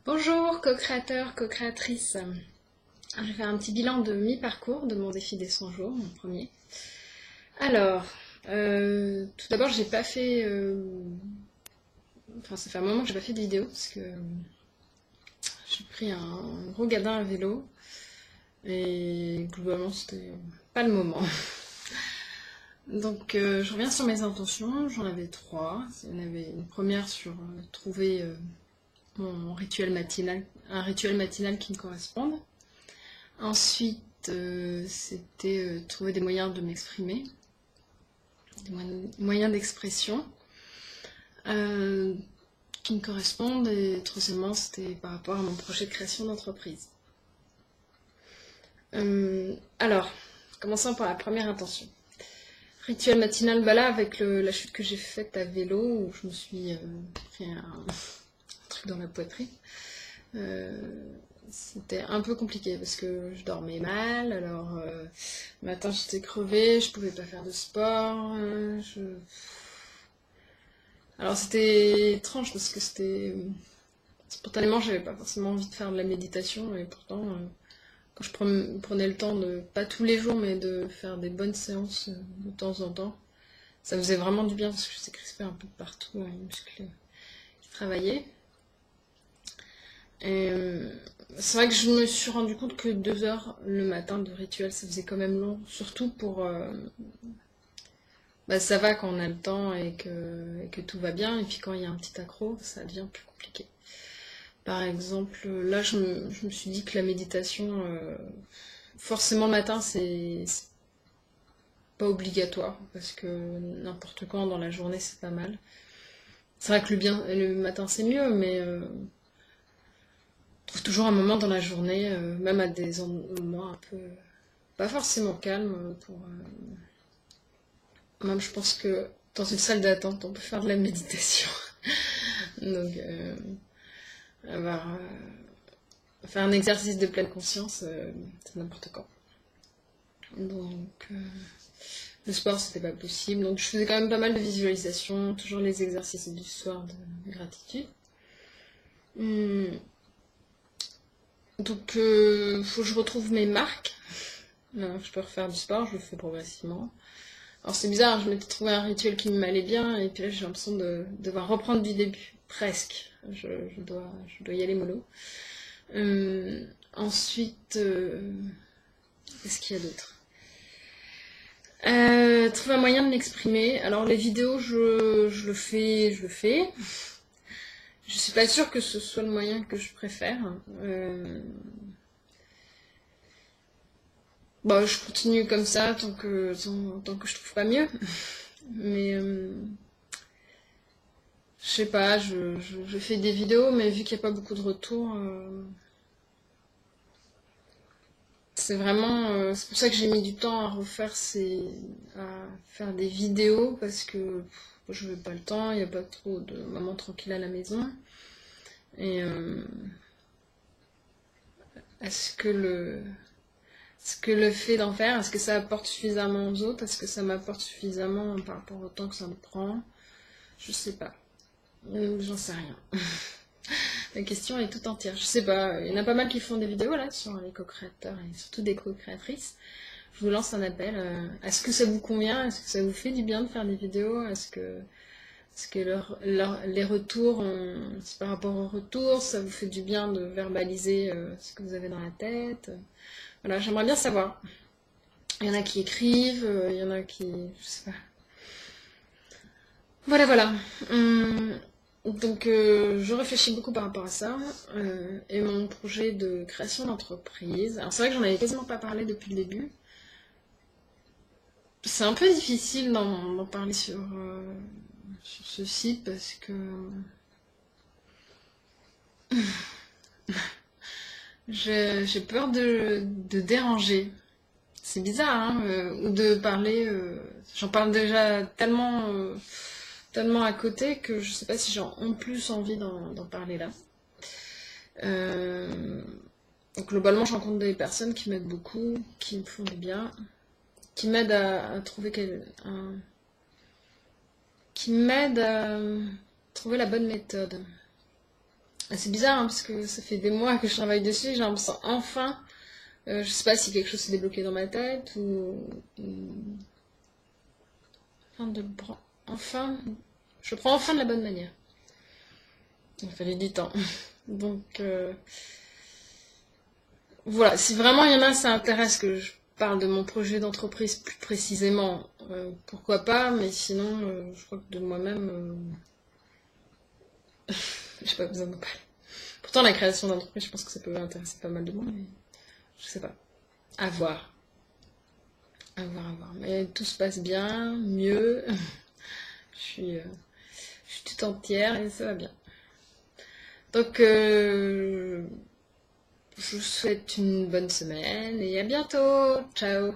Bonjour co-créateur, co-créatrice. Je vais faire un petit bilan de mi-parcours de mon défi des 100 jours, mon premier. Alors, tout d'abord, j'ai pas fait... Enfin, ça fait un moment que j'ai pas fait de vidéo, parce que j'ai pris un gros gadin à vélo, et globalement, c'était pas le moment. Donc, je reviens sur mes intentions, j'en avais trois. Il y en avait une première sur trouver mon rituel matinal, un rituel matinal qui me corresponde. Ensuite, c'était trouver des moyens de m'exprimer, des moyens d'expression qui me correspondent. Et troisièmement, c'était par rapport à mon projet de création d'entreprise. Alors, commençons par la première intention. Rituel matinal, bah là, avec la chute que j'ai faite à vélo, où je me suis pris un truc dans la poitrine, c'était un peu compliqué parce que je dormais mal, alors le matin j'étais crevée, je pouvais pas faire de sport. Alors c'était étrange parce que spontanément j'avais pas forcément envie de faire de la méditation et pourtant quand je prenais le temps de, pas tous les jours, mais de faire des bonnes séances de temps en temps, ça faisait vraiment du bien parce que j'étais crispée un peu de partout, les muscles qui travaillaient. Et c'est vrai que je me suis rendu compte que 2 heures le matin de rituel, ça faisait quand même long. Surtout pour... bah, ça va quand on a le temps et que tout va bien. Et puis quand il y a un petit accro, ça devient plus compliqué. Par exemple, là, je me suis dit que la méditation, forcément le matin, c'est pas obligatoire. Parce que n'importe quand dans la journée, c'est pas mal. C'est vrai que le matin, c'est mieux, mais... trouve toujours un moment dans la journée, même à des moments un peu pas forcément calmes, même je pense que dans une salle d'attente, on peut faire de la méditation. Donc, avoir, faire un exercice de pleine conscience, c'est n'importe quand. Donc, le sport, c'était pas possible. Donc, je faisais quand même pas mal de visualisation, toujours les exercices du soir de gratitude. Donc, faut que je retrouve mes marques. Je peux refaire du sport, je le fais progressivement. Alors c'est bizarre, je m'étais trouvé un rituel qui m'allait bien, et puis là j'ai l'impression de devoir reprendre du début. Presque. Je dois y aller mollo. Ensuite, qu'est-ce qu'il y a d'autre? Trouver un moyen de m'exprimer. Alors les vidéos, je le fais. Je suis pas sûre que ce soit le moyen que je préfère. Bah, je continue comme ça tant que je trouve pas mieux. Mais je sais pas, je fais des vidéos, mais vu qu'il n'y a pas beaucoup de retours, c'est pour ça que j'ai mis du temps à faire des vidéos parce que je veux pas le temps, il n'y a pas trop de moments tranquilles à la maison. Et est-ce que le fait d'en faire, est-ce que ça apporte suffisamment aux autres? Est-ce que ça m'apporte suffisamment par rapport au temps que ça me prend? Je sais pas. J'en sais rien. La question est tout entière. Je sais pas, il y en a pas mal qui font des vidéos là sur les co-créateurs et surtout des co-créatrices. Je vous lance un appel. Est-ce que ça vous convient? Est-ce que ça vous fait du bien de faire des vidéos? Est-ce que les retours, c'est par rapport aux retours, ça vous fait du bien de verbaliser ce que vous avez dans la tête? Voilà, j'aimerais bien savoir. Il y en a qui écrivent, il y en a qui... je sais pas. Voilà, voilà. Donc, je réfléchis beaucoup par rapport à ça. Et mon projet de création d'entreprise. Alors, c'est vrai que j'en avais quasiment pas parlé depuis le début. C'est un peu difficile d'en parler sur ce site parce que j'ai peur de déranger. C'est bizarre, hein, ou de parler. J'en parle déjà tellement à côté que je sais pas si j'ai en plus envie d'en parler là. Donc, globalement, je rencontre des personnes qui m'aident beaucoup, qui me font du bien, qui m'aident à trouver qui m'aident à trouver la bonne méthode. C'est bizarre, hein, parce que ça fait des mois que je travaille dessus, j'ai l'impression enfin, je sais pas si quelque chose s'est débloqué dans ma tête, enfin, enfin, je prends enfin de la bonne manière. Il fallait du temps. Donc, voilà, si vraiment il y en a, ça intéresse que je parle de mon projet d'entreprise plus précisément, pourquoi pas, mais sinon, je crois que de moi-même, j'ai pas besoin de parler. Pourtant, la création d'entreprise, je pense que ça peut intéresser pas mal de monde, mais je sais pas. À voir. À voir, à voir. Mais tout se passe bien, mieux. Je suis toute entière et ça va bien. Donc, je vous souhaite une bonne semaine et à bientôt. Ciao.